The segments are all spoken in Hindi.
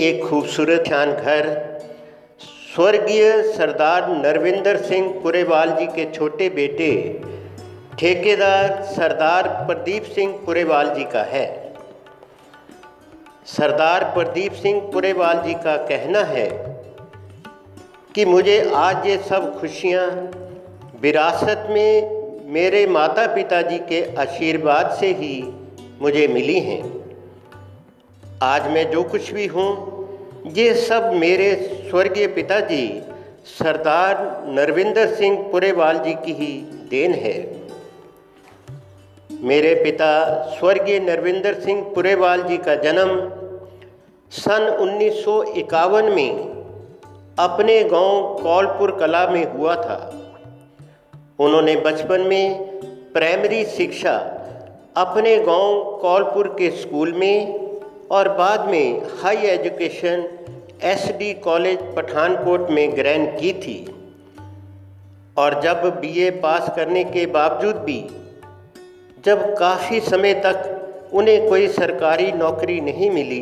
एक खूबसूरत शान घर स्वर्गीय सरदार नरविंदर सिंह पुरेवाल जी के छोटे बेटे ठेकेदार सरदार प्रदीप सिंह पुरेवाल जी का है। सरदार प्रदीप सिंह पुरेवाल जी का कहना है कि मुझे आज ये सब खुशियाँ विरासत में मेरे माता पिता जी के आशीर्वाद से ही मुझे मिली हैं। आज मैं जो कुछ भी हूँ ये सब मेरे स्वर्गीय पिताजी सरदार नरविंदर सिंह पुरेवाल जी की ही देन है। मेरे पिता स्वर्गीय नरविंदर सिंह पुरेवाल जी का जन्म सन 1951 में अपने गांव कौलपुर कला में हुआ था। उन्होंने बचपन में प्राइमरी शिक्षा अपने गांव कौलपुर के स्कूल में और बाद में high education SD college Pathankot में ग्रहण की थी। और जब बीए पास करने के बावजूद भी जब काफ़ी समय तक उन्हें कोई सरकारी नौकरी नहीं मिली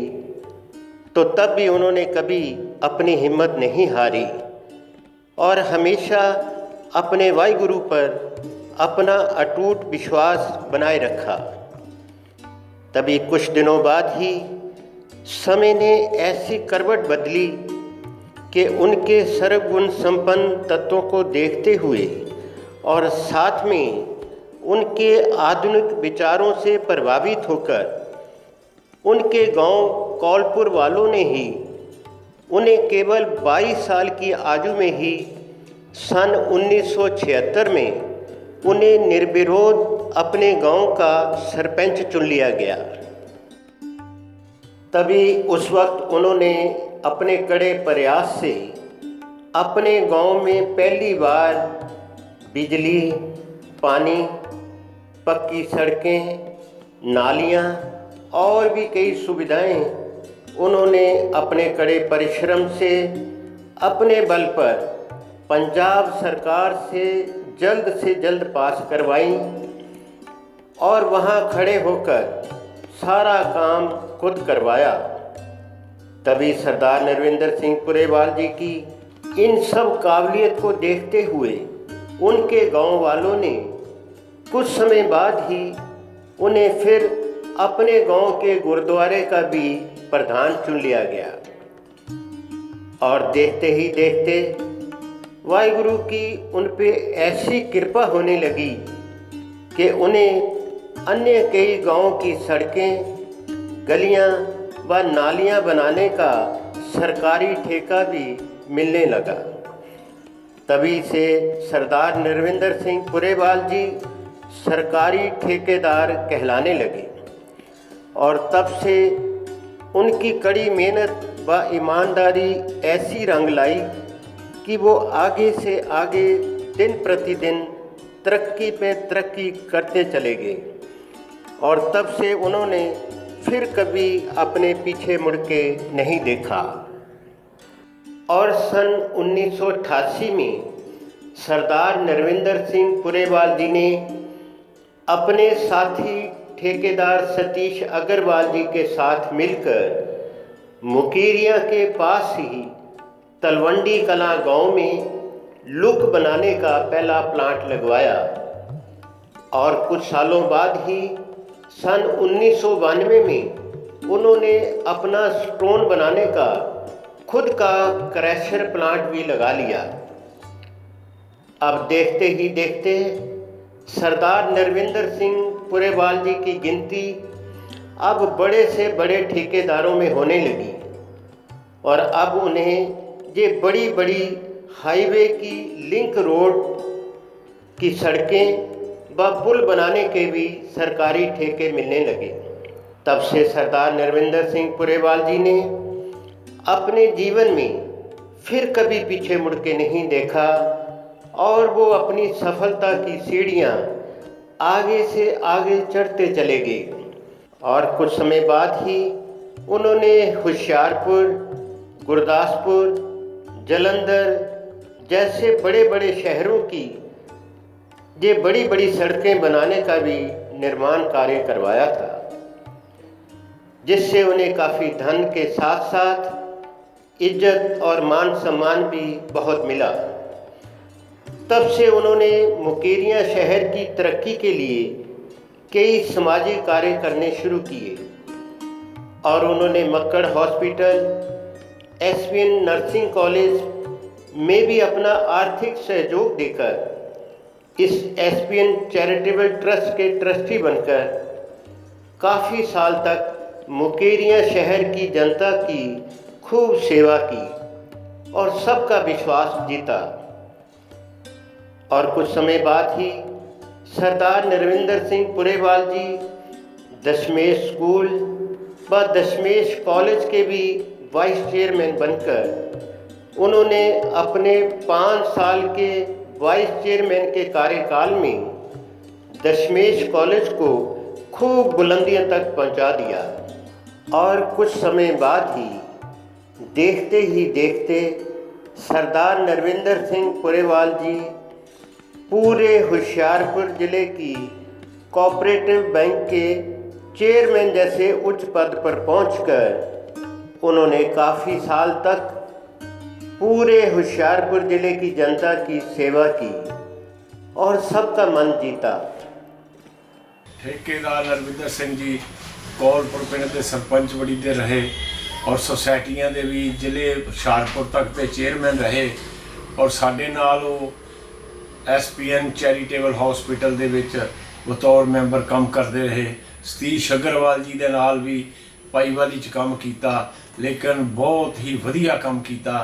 तो तब भी उन्होंने कभी अपनी हिम्मत नहीं हारी और हमेशा अपने वाहिगुरु पर अपना अटूट विश्वास बनाए रखा। तभी कुछ दिनों बाद ही समय ने ऐसी करवट बदली कि उनके सर्वगुण संपन्न तत्वों को देखते हुए और साथ में उनके आधुनिक विचारों से प्रभावित होकर उनके गांव कौलपुर वालों ने ही उन्हें केवल 22 साल की आयु में ही सन 1976 में उन्हें निर्विरोध अपने गांव का सरपंच चुन लिया गया। तभी उस वक्त उन्होंने अपने कड़े प्रयास से अपने गांव में पहली बार बिजली, पानी, पक्की सड़कें, नालियां और भी कई सुविधाएं उन्होंने अपने कड़े परिश्रम से अपने बल पर पंजाब सरकार से जल्द पास करवाई और वहां खड़े होकर सारा काम खुद करवाया। तभी सरदार नरविंदर सिंह पुरेवाल जी की इन सब काबिलियत को देखते हुए उनके गांव वालों ने कुछ समय बाद ही उन्हें फिर अपने गांव के गुरुद्वारे का भी प्रधान चुन लिया गया। और देखते ही देखते वाहिगुरु की उन पे ऐसी कृपा होने लगी कि उन्हें अन्य कई गांवों की सड़कें, गलियां व नालियां बनाने का सरकारी ठेका भी मिलने लगा। तभी से सरदार नरविंदर सिंह पुरेवाल जी सरकारी ठेकेदार कहलाने लगे और तब से उनकी कड़ी मेहनत व ईमानदारी ऐसी रंग लाई कि वो आगे से आगे दिन प्रतिदिन तरक्की पे तरक्की करते चले गए और तब से उन्होंने फिर कभी अपने पीछे मुड़ के नहीं देखा। और सन 1988 में सरदार नरविंदर सिंह पुरेवाल जी ने अपने साथी ठेकेदार सतीश अग्रवाल जी के साथ मिलकर मुकेरिया के पास ही तलवंडी कला गांव में लुक बनाने का पहला प्लांट लगवाया। और कुछ सालों बाद ही सन 1992 में उन्होंने अपना स्टोन बनाने का खुद का क्रैशर प्लांट भी लगा लिया। अब देखते ही देखते सरदार नरविंदर सिंह पुरेवाल जी की गिनती अब बड़े से बड़े ठेकेदारों में होने लगी और अब उन्हें ये बड़ी बड़ी हाईवे की लिंक रोड की सड़कें व पुल बनाने के भी सरकारी ठेके मिलने लगे। तब से सरदार नरविंदर सिंह पुरेवाल जी ने अपने जीवन में फिर कभी पीछे मुड़ के नहीं देखा और वो अपनी सफलता की सीढ़ियाँ आगे से आगे चढ़ते चले गए। और कुछ समय बाद ही उन्होंने होशियारपुर, गुरदासपुर, जालंधर जैसे बड़े बड़े शहरों की ये बड़ी बड़ी सड़कें बनाने का भी निर्माण कार्य करवाया था, जिससे उन्हें काफ़ी धन के साथ साथ इज्जत और मान सम्मान भी बहुत मिला। तब से उन्होंने मुकेरियां शहर की तरक्की के लिए कई समाजी कार्य करने शुरू किए और उन्होंने Makkar hospital, ESPN nursing college में भी अपना आर्थिक सहयोग देकर इस एसपीएन चैरिटेबल ट्रस्ट के ट्रस्टी बनकर काफ़ी साल तक मुकेरियां शहर की जनता की खूब सेवा की और सबका विश्वास जीता। और कुछ समय बाद ही सरदार नरविंदर सिंह पुरेवाल जी दशमेश स्कूल व दशमेश कॉलेज के भी वाइस चेयरमैन बनकर उन्होंने अपने 5 साल के वाइस चेयरमैन के कार्यकाल में दशमेश कॉलेज को खूब बुलंदियों तक पहुंचा दिया। और कुछ समय बाद ही देखते ही देखते सरदार नरविंदर सिंह पुरेवाल जी पूरे होशियारपुर ज़िले की कोऑपरेटिव बैंक के चेयरमैन जैसे उच्च पद पर पहुंचकर उन्होंने काफ़ी साल तक पूरे होशियारपुर ज़िले की जनता की सेवा की और सबका मन जीता। ठेकेदार नरविंदर सिंह जी कौलपुर पिंड के सरपंच बड़ी देर रहे और सोसाइटियां दे भी जिले हुशियारपुर तक के चेयरमैन रहे और साडे नाल वो एसपीएन चैरिटेबल हॉस्पिटल दे विच बतौर मैंबर काम करते रहे। सतीश अग्रवाल जी दे नाल भी भाईवाली च काम किया, लेकिन बहुत ही वधिया काम किया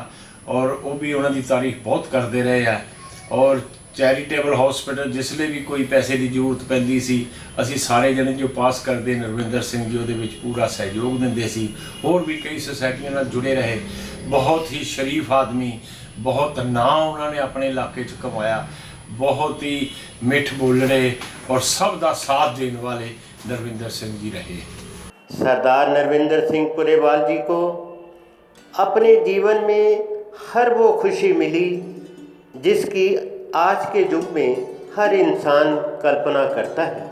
और वो भी उन्होंने तारीफ बहुत करते रहे हैं। और चैरिटेबल हॉस्पिटल जिसले भी कोई पैसे की जरूरत पैंदी सी असी सारे जने जो पास करते नरविंदर सिंह जी वो पूरा सहयोग देंदे सी। होर भी कई सोसाइटियों नाल जुड़े रहे। बहुत ही शरीफ आदमी, बहुत नाम उन्होंने अपने इलाके च कमाया, बहुत ही मिठ बोलने और सब का साथ देने वाले नरविंदर सिंह जी रहे। सरदार नरविंदर सिंह पुरेवाल जी को अपने जीवन में हर वो खुशी मिली जिसकी आज के युग में हर इंसान कल्पना करता है।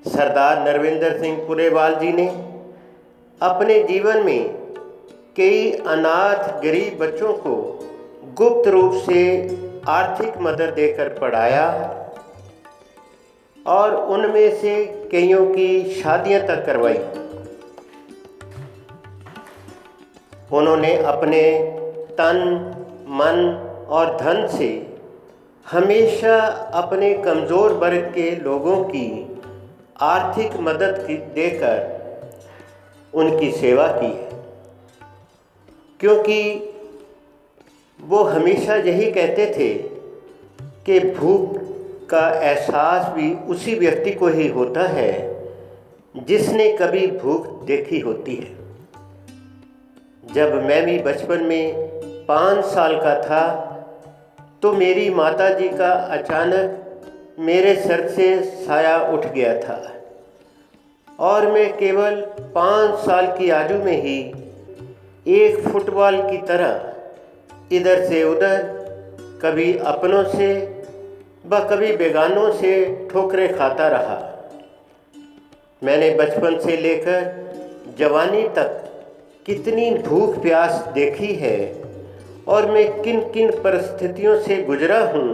सरदार नरविंदर सिंह पुरेवाल जी ने अपने जीवन में कई अनाथ गरीब बच्चों को गुप्त रूप से आर्थिक मदद देकर पढ़ाया और उनमें से कईयों की शादियां तक करवाई। उन्होंने अपने तन, मन और धन से हमेशा अपने कमज़ोर वर्ग के लोगों की आर्थिक मदद देकर उनकी सेवा की है, क्योंकि वो हमेशा यही कहते थे कि भूख का एहसास भी उसी व्यक्ति को ही होता है जिसने कभी भूख देखी होती है। जब मैं भी बचपन में 5 साल का था तो मेरी माताजी का अचानक मेरे सर से साया उठ गया था और मैं केवल 5 साल की आयु में ही एक फुटबॉल की तरह इधर से उधर, कभी अपनों से व कभी बेगानों से ठोकरें खाता रहा। मैंने बचपन से लेकर जवानी तक कितनी भूख प्यास देखी है और मैं किन किन परिस्थितियों से गुजरा हूँ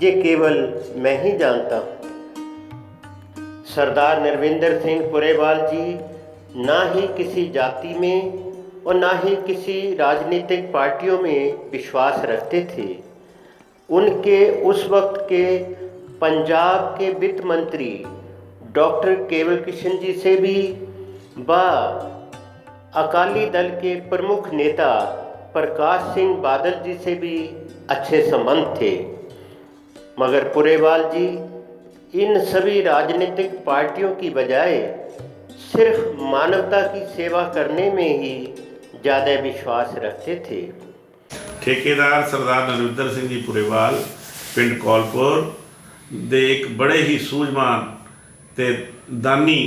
ये केवल मैं ही जानता हूँ। सरदार नरविंदर सिंह पुरेवाल जी ना ही किसी जाति में और ना ही किसी राजनीतिक पार्टियों में विश्वास रखते थे। उनके उस वक्त के पंजाब के वित्त मंत्री डॉक्टर केवल किशन जी से भी व अकाली दल के प्रमुख नेता प्रकाश सिंह बादल जी से भी अच्छे संबंध थे। मगर पुरेवाल जी इन सभी राजनीतिक पार्टियों की बजाय सिर्फ मानवता की सेवा करने में ही ज़्यादा विश्वास रखते थे। ठेकेदार सरदार नरविंदर सिंह जी पुरेवाल पिंड कौलपुर दे एक बड़े ही सूझवान ते दानी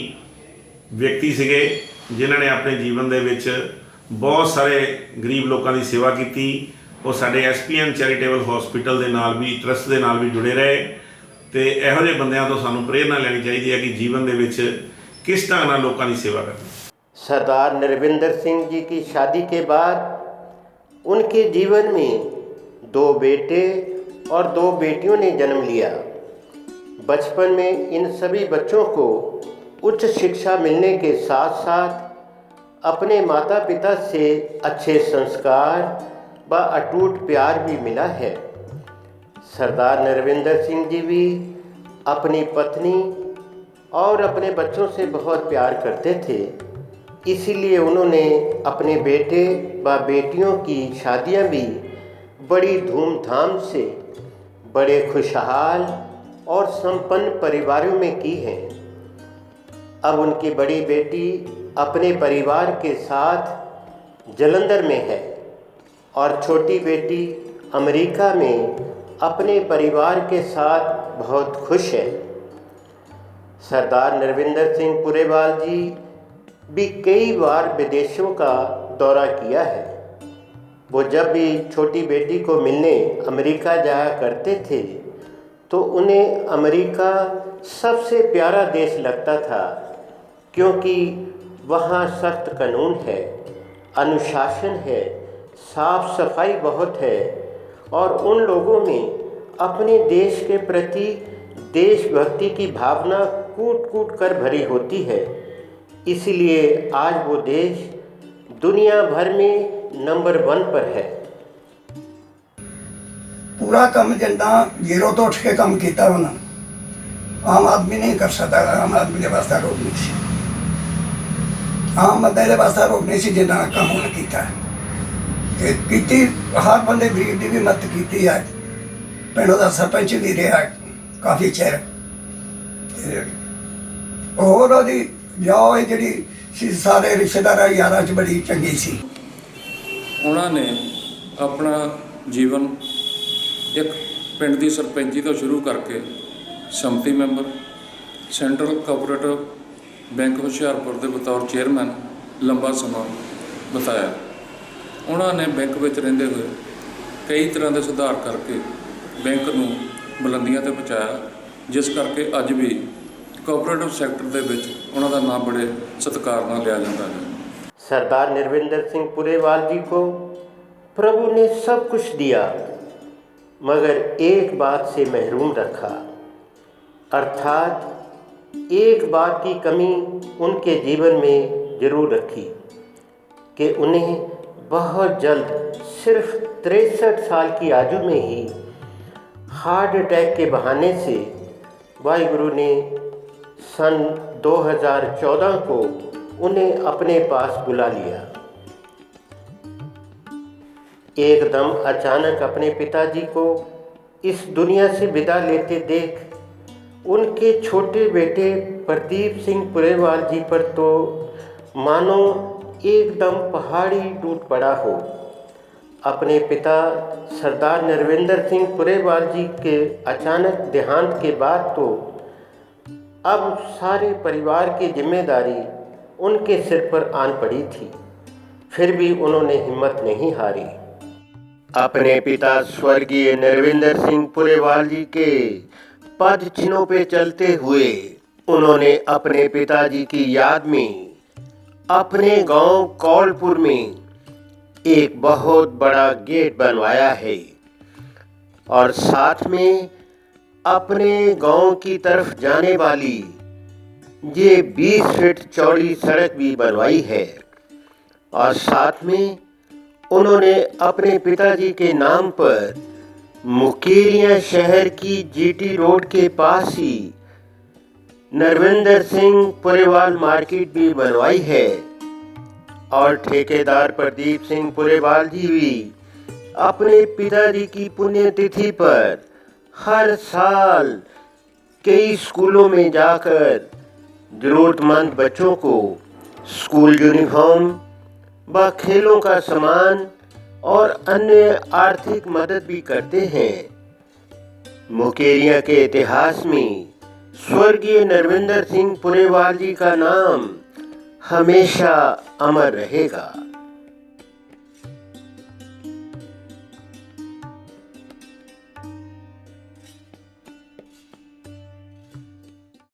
व्यक्ति सीगे जिन्हों ने अपने जीवन दे विच बहुत सारे गरीब लोगों की सेवा की। वो साडे एसपीएन चैरिटेबल हॉस्पिटल के नाल भी ट्रस्ट के नाल भी जुड़े रहे। तो यहो जिहे बंदियां तो सानू प्रेरणा लेनी चाहिए है कि जीवन दे विच किस ढंग नाल लोगों की सेवा करनी। सरदार नरविंदर सिंह जी की शादी के बाद उनके जीवन में 2 बेटे और 2 बेटियों ने जन्म लिया। बचपन में इन सभी बच्चों को उच्च शिक्षा मिलने के साथ साथ अपने माता पिता से अच्छे संस्कार व अटूट प्यार भी मिला है। सरदार नरविंदर सिंह जी भी अपनी पत्नी और अपने बच्चों से बहुत प्यार करते थे, इसीलिए उन्होंने अपने बेटे व बेटियों की शादियां भी बड़ी धूमधाम से बड़े खुशहाल और संपन्न परिवारों में की हैं। अब उनकी बड़ी बेटी अपने परिवार के साथ जालंधर में है और छोटी बेटी अमेरिका में अपने परिवार के साथ बहुत खुश है। सरदार नरविंदर सिंह पुरेवाल जी भी कई बार विदेशों का दौरा किया है। वो जब भी छोटी बेटी को मिलने अमेरिका जाया करते थे तो उन्हें अमेरिका सबसे प्यारा देश लगता था, क्योंकि वहाँ सख्त कानून है, अनुशासन है, साफ सफाई बहुत है और उन लोगों में अपने देश के प्रति देशभक्ति की भावना कूट कूट कर भरी होती है। इसीलिए आज वो देश दुनिया भर में नंबर 1 पर है। पूरा काम जिदा 0 तो उठ के काम किया उन्होंने, आम आदमी नहीं कर सकता। आम आदमी के वास्ते रोक नहीं सी, आम बंदे के वास्ते रोक नहीं सी जिन्ना काम उन्हें की। हर बंदे गरीब की भी मदद की है। पिंडों का सरपंच भी रहा काफ़ी चिर। और जाओ जी सारे रिश्तेदार यारा च बड़ी चंगी सी। उन्होंने अपना जीवन एक पिंड की सरपंची तो शुरू करके संमति member, central cooperative bank Hoshiarpur के बतौर चेयरमैन लंबा समा बिताया। उन्होंने बैंक में रहिंदे हुए कई तरह के सुधार करके बैंक नूं बुलंदियां ते पहुँचाया, जिस करके अज भी कोआपरेटिव सैक्टर दे विच उन्हां दा नाम बड़े सत्कार नाल लिया जाता है। सरदार नरविंदर सिंह पुरेवाल जी को प्रभु ने सब कुछ दिया, मगर एक बात से महरूम रखा, अर्थात एक बात की कमी उनके जीवन में जरूर रखी कि उन्हें बहुत जल्द सिर्फ 63 साल की आयु में ही हार्ट अटैक के बहाने से वाहिगुरु ने सन 2014 को उन्हें अपने पास बुला लिया। एकदम अचानक अपने पिताजी को इस दुनिया से विदा लेते देख उनके छोटे बेटे प्रदीप सिंह पुरेवाल जी पर तो मानो एकदम पहाड़ी टूट पड़ा हो। अपने पिता सरदार नरविंदर सिंह पुरेवाल जी के अचानक देहांत के बाद तो अब सारे परिवार की जिम्मेदारी उनके सिर पर आन पड़ी थी। फिर भी उन्होंने हिम्मत नहीं हारी। अपने पिता स्वर्गीय नरविंदर सिंह पुरेवाल जी के पद चिन्हों पे चलते हुए उन्होंने अपने पिताजी की याद में अपने गांव कौलपुर में एक बहुत बड़ा गेट बनवाया है और साथ में अपने गांव की तरफ जाने वाली ये 20 फीट चौड़ी सड़क भी बनवाई है और साथ में उन्होंने अपने पिताजी के नाम पर मुकेरियां शहर की जीटी रोड के पास ही नरविंदर सिंह पुरेवाल मार्केट भी बनवाई है और ठेकेदार प्रदीप सिंह पुरेवाल जी भी अपने पिताजी की पुण्यतिथि पर हर साल कई स्कूलों में जाकर जरूरतमंद बच्चों को स्कूल यूनिफॉर्म व खेलों का सामान और अन्य आर्थिक मदद भी करते हैं। मुकेरियां के इतिहास में स्वर्गीय नरविंदर सिंह पुरेवाल जी का नाम हमेशा अमर रहेगा।